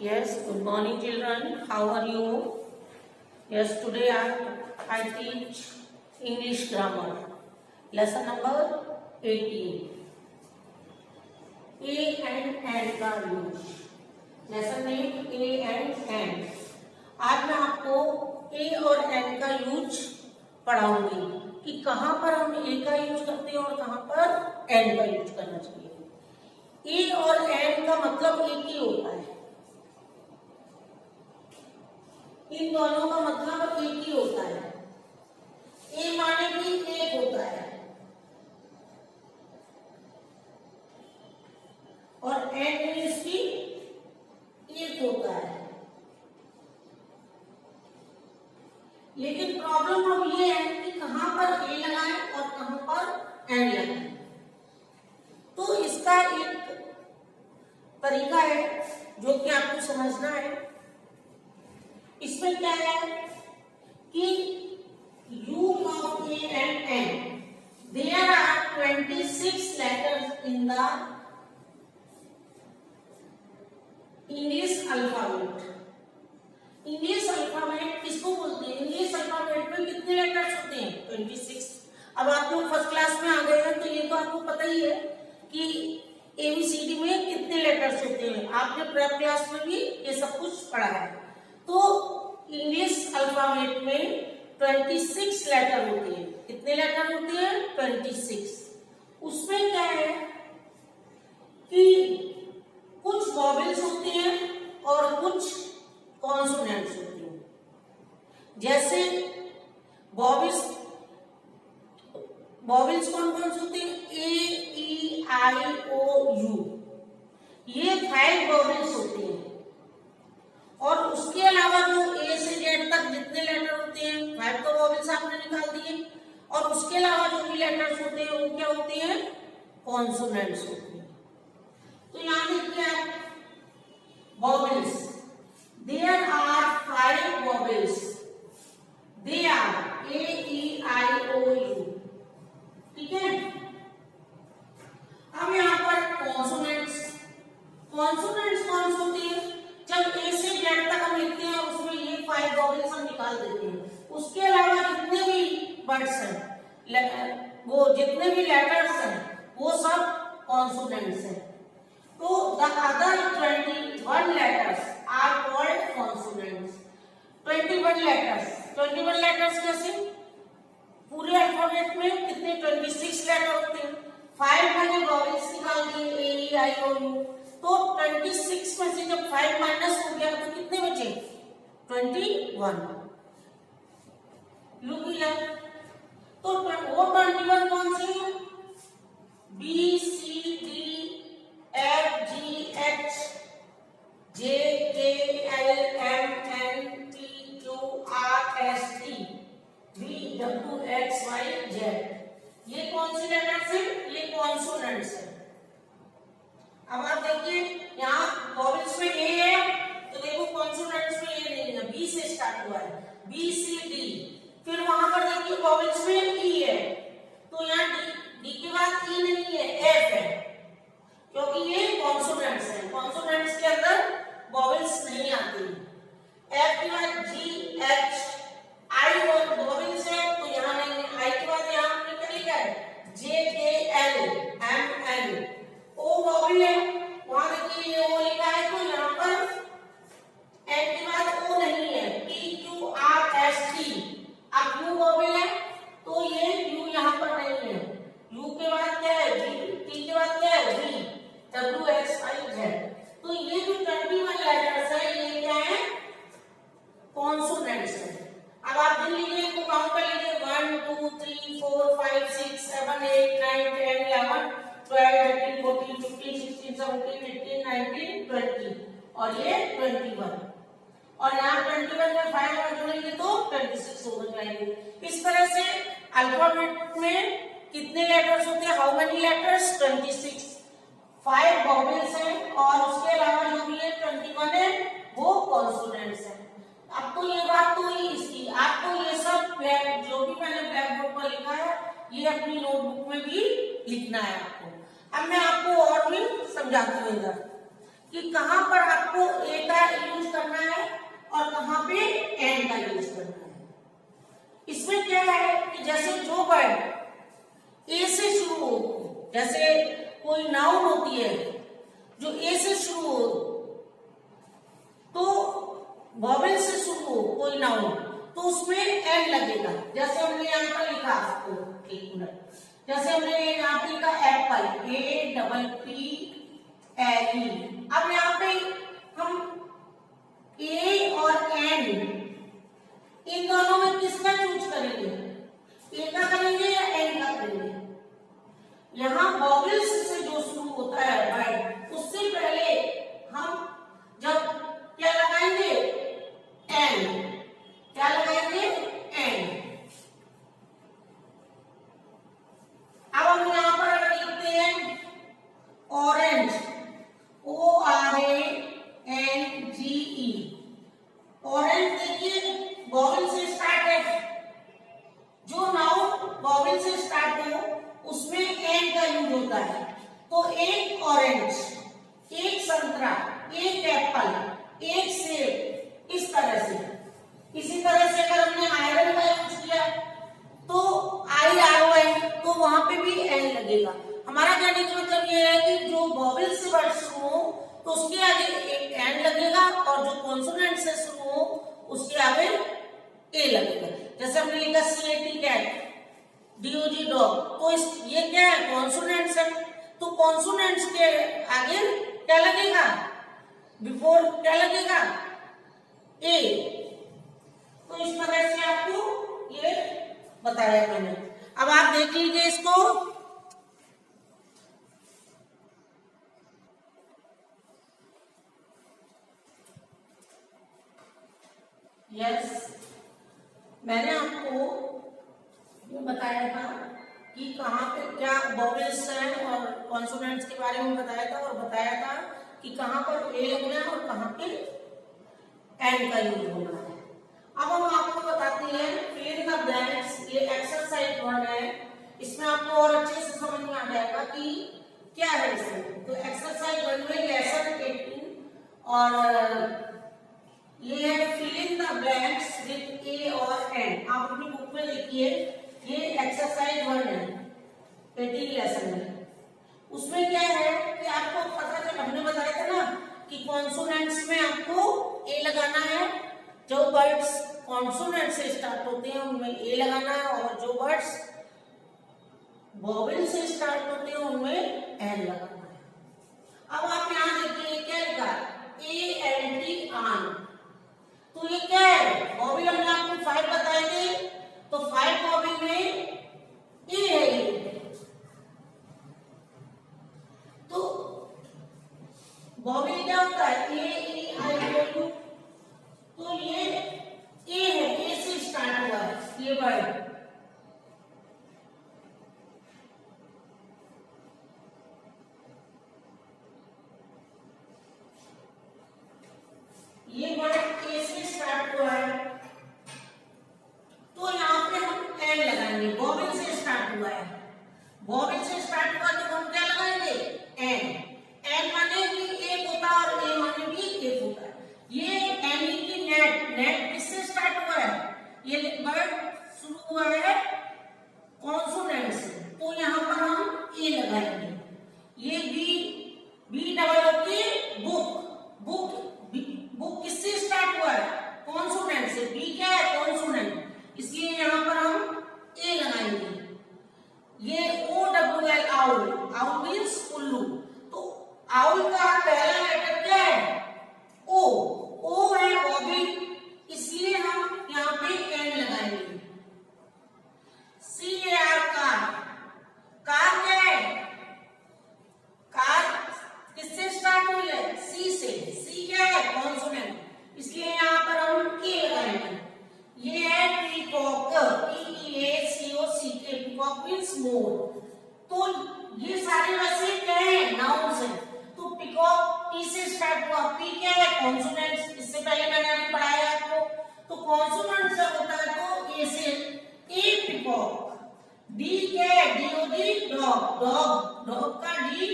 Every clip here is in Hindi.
Yes, good morning children. How are you? Yes, today I teach English grammar. Lesson number 18. A and का use. Lesson name A and N. आज मैं आपको A और N का यूज पढ़ाऊंगी कि कहाँ पर हम A का यूज करते हैं और कहाँ पर N का यूज करना चाहिए. A और N का मतलब एक ही होता है. इन दोनों का मतलब एक ही होता है. ए माने भी एक होता है और एन मीन्स भी एक होता है. लेकिन प्रॉब्लम अब ये है कि कहां पर ए लगाएं और कहां पर एन लगाएं. तो इसका एक तरीका है जो कि आपको समझना है. इसमें क्या है कि U of A and N, there are 26 letters in the English alphabet. English alphabet किसको बोलते हैं? English alphabet में कितने लेटर्स होते हैं? 26. अब आप लोग फर्स्ट क्लास में आ गए हैं तो ये तो आपको पता ही है कि ABCD में कितने लेटर्स होते हैं. आपने प्रेप क्लास में भी ये सब कुछ पढ़ा है. तो इंग्लिश अल्फाबेट में 26 लेटर होते हैं. कितने लेटर होते हैं? 26. उसमें क्या है कि कुछ वॉवेल्स होते हैं और कुछ कॉन्सोनेंट्स होते हैं. जैसे वॉवेल्स कौन कौन से होते हैं? A, E, I, O, U. ये 5 वॉवेल्स होते हैं. और उसके अलावा जो ए से जेड तक जितने लेटर होते हैं 5 तो वॉवेल्स आपने निकाल दिए. और उसके अलावा जो भी लेटर्स होते हैं वो क्या होते हैं? कॉन्सोनेंट्स होते हैं. तो यहाँ देखिए आप vowels. There are 5 vowels. They are A, E, I, O, U. ठीक है. अब यहाँ पर कॉन्सोनेंट्स कौन से होते हैं? जब ए से जेड तक हम लिखते हैं उसमें ये 5 वॉवेल्स हम निकाल देते हैं. उसके अलावा जितने भी वर्ड्स हैं वो जितने भी लेटर्स हैं वो सब कॉन्सोनेंट्स हैं. तो the other 21 letters are called consonants. 21 letters कैसे? पूरे अल्फाबेट में कितने 26 लेटर होते हैं. 5 मैंने वॉवेल्स निकाल दिए ए, ई, आई, ओ, यू. तो 26 में से जब 5 माइनस हो गया तो कितने बचे? 21. Look here. तो वो 21 कौन से हैं? B, C, D, F, G, H, J, K, L, M, N, P, Q, R, S, T, V, W, X, Y, Z. ये कौन से लेटर्स हैं? ये कॉन्सोनेंट्स हैं. अब आप देखिए यहाँ वॉवेल्स में ए है तो देखो कॉन्सोनेंट्स में ए नहीं है. बी से स्टार्ट हुआ है. B, C, D. फिर वहां पर देखिए वॉवेल्स में ई है तो यहाँ डी के बाद ई नहीं है, एफ है क्योंकि ये कॉन्सोनेंट्स है. कॉन्सोनेंट्स के अंदर वॉवेल्स नहीं आती. एफ के बाद जी, एच, आई वॉवेल्स है तो यहाँ नहीं है. आई के बाद यहाँ हमने क्या लिखा है? जे, के, एल, एम, एन. ओ वॉवेल है वहां देखिए ये ओ लिखा है तो यहाँ पर एन के बाद ओ नहीं है. P, Q, R, S, T. अब यू वॉवेल है तो ये यू यहाँ पर नहीं है. यू के बाद क्या है? जी. टी के बाद क्या है? V, W, X, Y, Z. तो ये जो 21 लेटर्स है ये क्या है? कॉन्सोनेंट्स है. अब आप गिन लीजिए, इनको काउंट कर लीजिए. 1 2 3 4 5 6 7 8 9 10 11 12 13 14 15 16 17 18 19 20 और ये 21. और यहाँ 21 में 5 और जोड़ेंगे तो 26 हो जाएंगे. इस तरह से अल्फाबेट में कितने लेटर्स होते हैं? How many letters? 26. 5 वॉवेल्स हैं और उसके अलावा जो भी है 21 है वो कॉन्सोनेंट्स हैं. अब तो ये बात तो ही इसकी आपको ये सब जो भी मैंने ब्लैक बोर्ड पर लिखा है ये अपनी नोटबुक में भी लिखना है आपको. अब मैं आपको और भी समझाती हूँ इधर कि कहां पर आपको ए का यूज करना है और कहां पे एन का यूज करना है। इसमें क्या है कि जैसे जो वर्ड ए से शुरू हो, जैसे कोई नाउन होती है जो ए से शुरू हो, तो वॉवेल से शुरू हो कोई नाउन, तो उसमें एन लगेगा। जैसे हमने यहाँ पर लिखा, आपको एक मिनट, जैसे हमने यहाँ पे लिखा एप्पल, APPLE। अब यहाँ पे हम ए और एन इन दोनों में किसका चूज करेंगे, ए का करेंगे या एन का करेंगे। यहाँ वॉवेल्स से जो शुरू होता है वर्ड, उससे पहले हम जब क्या लगाएंगे, एन, क्या लगाएंगे, एन। अब हम यहाँ पर अगर लिखते हैं ऑरेंज, ORANGE, ऑरेंज, देखिए वॉवेल से स्टार्ट है, जो नाउन वॉवेल से स्टार्ट हो उसमें एन का यूज होता है। तो एक ऑरेंज, एक संतरा, एक एप्पल, एक सेब, इस तरह से। इसी तरह से अगर हमने आयरन का यूज किया तो IRON, तो वहां पे भी एन लगेगा। हमारा कहने का मतलब ये है कि जो वॉवेल से वर्ड शुरू हो तो उसके आगे एक एन लगेगा, और जो कॉन्सोनेंट से शुरू हो उसके आगे ए लगेगा। जैसे हमने लिखा CAT कैट, DOG डॉग, तो ये क्या है, कॉन्सोनेंट्स है, तो कॉन्सोनेंट्स के आगे क्या लगेगा, बिफोर क्या लगेगा, ए। तो इस तरह से आपको ये बताया मैंने। अब आप देख लीजिए इसको, यस, मैंने आपको ये बताया था कि कहाँ पे क्या वॉवेल्स हैं और कॉन्सोनेंट्स के बारे में बताया था, और बताया था कि कहाँ पर ए लगना है और कहाँ पे एन का यूज होना है। अब हम आपको बताते हैं फिल इन द ब्लैंक्स, ये एक्सरसाइज 1 है, इसमें आपको और अच्छे से समझ में आ जाएगा कि क्या है इसमें। तो एक्सरसाइज 1 में लेसन 18 और ये है fill in the blanks with a और एन। आप अपनी बुक में देखिए, ये एक्सरसाइज 1 है, 18 लेसन में। उसमें क्या है कि आपको पता चल, हमने बताया था ना कि कॉन्सोनेंट्स में आपको ए लगाना है, जो वर्ड्स कॉन्सोनेंट से स्टार्ट होते हैं उनमें ए लगाना है, और जो वर्ड्स वॉवेल से स्टार्ट होते हैं उनमें एन लगाना है। अब आप यहाँ देखिए क्या लिखा, ANT आन, तो ये क्या है, वॉवेल हमने आपको 5 बताए थे, तो 5 वॉवेल में ए है ये। तो वॉवेल क्या होता है, A, E, I, O, U, तो ये ए है, ए से स्टार्ट हुआ है ये वर्ड। ये वर्ड ए से स्टार्ट हुआ है, तो यहाँ पे हम एन लगाएंगे। वॉवेल से स्टार्ट हुआ है, वॉवेल से स्टार्ट हुआ तो हम क्या लगाएंगे, एन। एन माने कि एक होता है और ए माने भी एक होता है। ये एन की नेट, नेट किससे स्टार्ट हुआ है, ये वर्ड शुरू हुआ है कॉन्सोनेंट से, तो यहाँ पर हम ए लगाएंगे। ये बी डबल ओ के बुक, बुक बुक किससे स्टार्ट हुआ है, कॉन्सोनेंट से। बी क्या है, कॉन्सोनेंट, इसलिए यहाँ पर हम ए लगाएंगे। ये OWL आउल, आउल मीन्स उल्लू, तो आउल का पहला लेटर क्या है, ओ, ओ है वॉवेल, इसलिए हम यहाँ पे एन लगाएंगे। CAR कार, कार क्या है, कार किससे स्टार्ट हुई है, सी से। सी क्या है, कॉन्सोनेंट, इसलिए यहाँ पर हम ए लगाएंगे। ये है peacock, PEACOCK, peacock means more. तो ये सारे वैसे क्या है, नाउन्स हैं। तो पीकॉक पी से स्टार्ट हुआ, पी क्या है, कॉन्सोनेंट, इससे पहले मैंने अभी पढ़ाया आपको। तो कॉन्सोनेंट जब होता है तो ए से, ए पीकॉक। डी क्या है, DOG डॉग, डॉग, डॉग का डी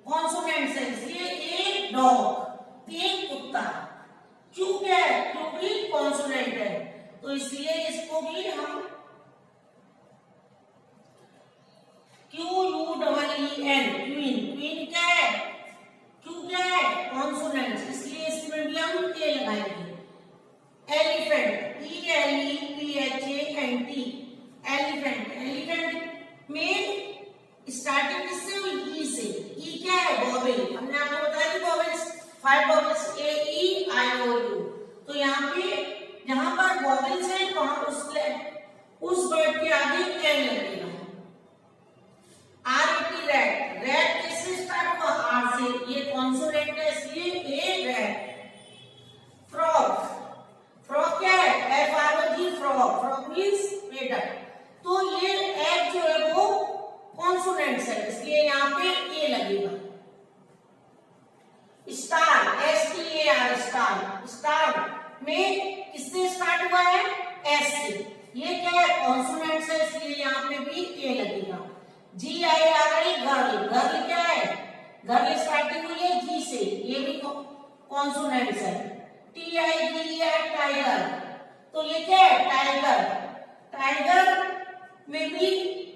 कॉन्सोनेंट्स है इसलिए ए डॉग, एक कुत्ता। क्यू क्या है? क्यू भी कॉन्सोनेंट है तो इसलिए इसको भी हम Q U double E N, queen. Queen क्या है? क्यू क्या है? कॉन्सोनेंट्स, इसलिए इसमें भी हम ए लगाएंगे। Elephant, E L E P H A N T, elephant. Elephant में स्टार्टिंग किससे हुई? ई से। ई क्या है? वॉवेल। हमने आपको बताया था vowels, 5 vowels A E I O U. तो यहाँ पे जहां पर वॉवेल्स है वहां उस वर्ड के आगे एन लगेगा। R A T, rat. Rat किससे स्टार्ट हुआ? आर से, ये कॉन्सोनेंट है इसलिए ए रैट। फ्रॉग, फ्रॉग क्या है? एफ आर ओ जी, फ्रॉग। फ्रॉग मींस मेढक। तो ये एफ जो है वो कॉन्सोनेंट्स है इसलिए यहाँ पे ए लगेगा। Star, S T A R, star. Star में किससे स्टार्ट हुआ है? एस से। ये क्या है? कॉन्सोनेंट्स है इसलिए यहाँ पे भी ए लगेगा। G I R I, girl. Girl क्या है? गर्ल स्टार्टिंग हुई है जी से, ये भी कॉन्सोनेंट्स है। T I G R, tiger. तो ये क्या है? टाइगर। टाइगर में भी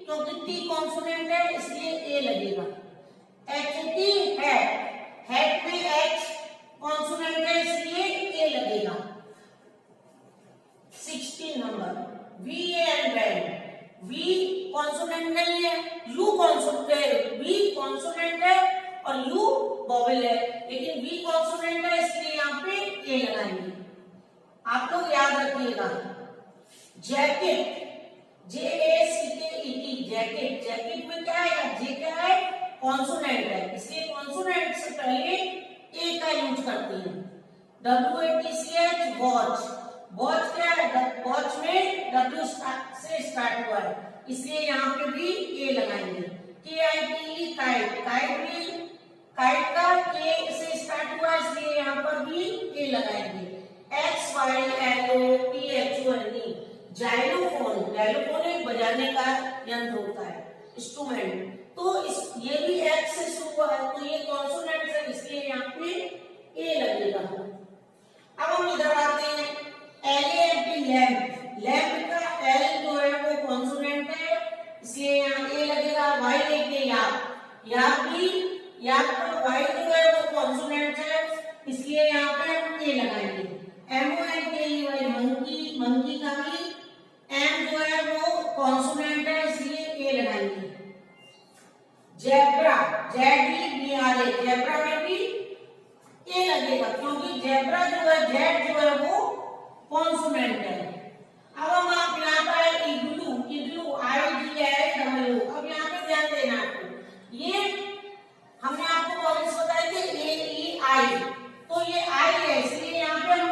क्योंकि टी कॉन्सोनेंट है इसलिए ए लगेगा। H T, hat. हैट में एच कॉन्सोनेंट है इसलिए ए लगेगा। 16 number, V N, van. V consonant नहीं है, यू कॉन्सोनेंट है। वी कॉन्सोनेंट है और यू वॉवेल है, लेकिन वी कॉन्सोनेंट है इसलिए यहाँ पे ए लगाएंगे। आप लोग याद रखिएगा। जैकेट, जे ए सी के ई टी, जैकेट। जैकेट में क्या है? जे क्या है? कॉन्सोनेंट है इसलिए कॉन्सोनेंट से पहले ए का यूज करते हैं। W A T C H, watch. Watch क्या है? वॉच में डब्ल्यू से स्टार्ट हुआ है इसलिए यहाँ पे भी ए लगाएंगे। के I T E, kite. Kite भी काइट का के से स्टार्ट हुआ इसलिए यहाँ पर भी ए लगाएंगे। X Y L O P H O N E, xylophone. Xylophone एक बजाने का यंत्र होता है, इंस्ट्रूमेंट। तो ये भी एक्स से शुरू हुआ है तो ये कॉन्सोनेंट है इसलिए यहाँ पे ए लगेगा। अब हम इधर आते हैं, L A M P, lamp. Lamp का एल जो है वो कॉन्सोनेंट है इसलिए यहाँ ए लगेगा। वाई ए के, याक भी, याक का वाई जो है वो कॉन्सोनेंट है इसलिए यहाँ पे हम ए लगाएंगे। एम ओ एन के ई वाई, मंकी। मंकी का भी एम जो है वो कॉन्सोनेंट है इसलिए ए लगाएंगे। Zebra, Z B R A, zebra में भी ए लगेगा क्योंकि जेब्रा जो है, जेड जो है वो कॉन्सोनेंट है। अब हम आप यहाँ पर इग्लू, इग्लू आई जी आई डब्ल्यू। अब यहाँ पे ध्यान देना आपको, ये हमने आपको वॉवेल्स बताए थे ए ई आई, तो ये आई है इसलिए यहाँ पे हम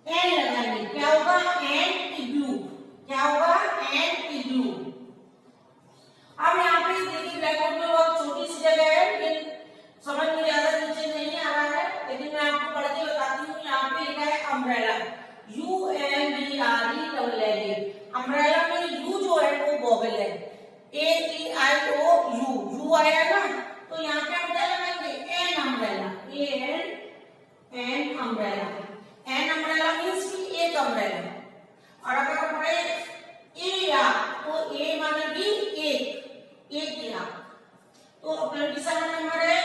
एन लगाएंगे। क्या होगा? एन इग्लू। क्या होगा? एन इग्लू। अब यहाँ पे देखिए ब्लैकबोर्ड में बहुत छोटी सी जगह है लेकिन समझ में ज्यादा नीचे नहीं आ रहा है, लेकिन मैं आपको पढ़ के बताती हूँ। यहाँ पे लिखा है umbrella, U N B R E double L A. Umbrella में यू जो है वो वॉवेल है, ए E I O you, you आया ना तो यहाँ पे हम क्या लगाएंगे? N umbrella, N umbrella. An umbrella means कि एक अम्ब्रेला। और अगर हम पढ़े ए या तो ए माने भी एक या। तो 27 नंबर है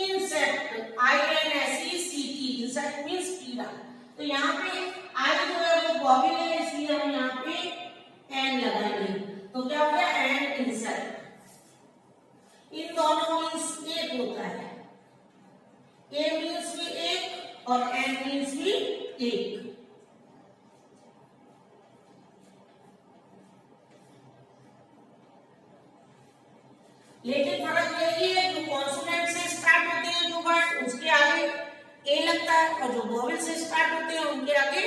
insect, I N S E C T. Insect means कीड़ा। तो यहाँ पे आई जो है वो वॉवेल है इसलिए हम यहाँ पे एन लगाएंगे। तो क्या हो गया? An insect. इन दोनों मींस एक होता है, ए मींस भी एक और एन मींस भी एक। लेकिन फर्क यही है जो कॉन्सोनेंट से स्टार्ट होते हैं जो वर्ड उसके आगे ए लगता है और जो वॉवेल से स्टार्ट होते हैं उनके आगे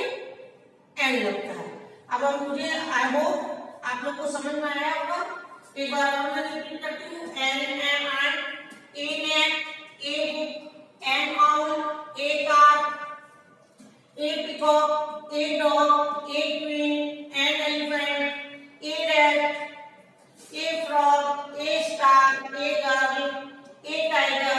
एन लगता है। अब हम मुझे आई होप आप लोग को समझ में आया होगा। एक बार और मैं रिपीट करती हूँ। An M R, a net, a book, an owl, a car, a peacock, a dog, a queen, an elephant, a rat, a frog, a star, a garden, a tiger,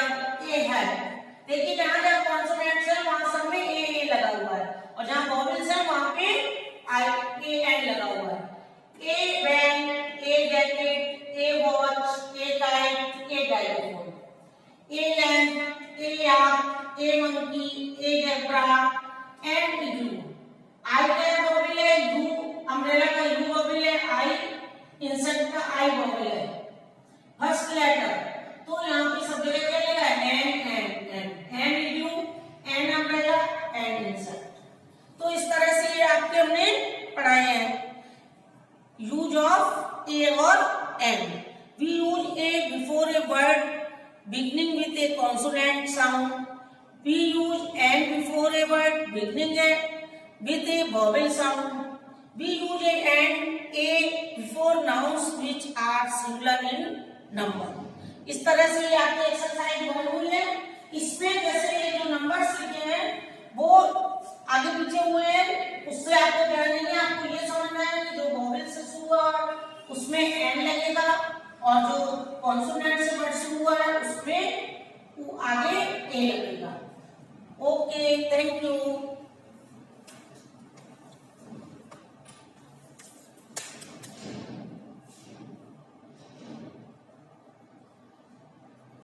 vowel है, फर्स्ट लेटर, तो यहाँ पे सब जगह क्या लगेगा, an U, an umbrella, an insert. तो इस तरह से ये आपके हमने पढ़ाए हैं यूज ऑफ ए और an. We use a before a word beginning with a consonant sound. We use and before a word beginning with a vowel sound. We use a before nouns which are singular in number. इस तरह से ये आपकी एक्सरसाइज बन हुई है। इसमें जैसे ये जो नंबर्स लिखे हैं वो आगे पीछे हुए हैं, उससे आपको ध्यान नहीं है, आपको ये समझना है कि जो वॉवेल से शुरू हुआ उसमें एन लगेगा और जो कॉन्सोनेंट से वर्ड शुरू हुआ है उसमें आगे ए लगेगा। Okay, thank you.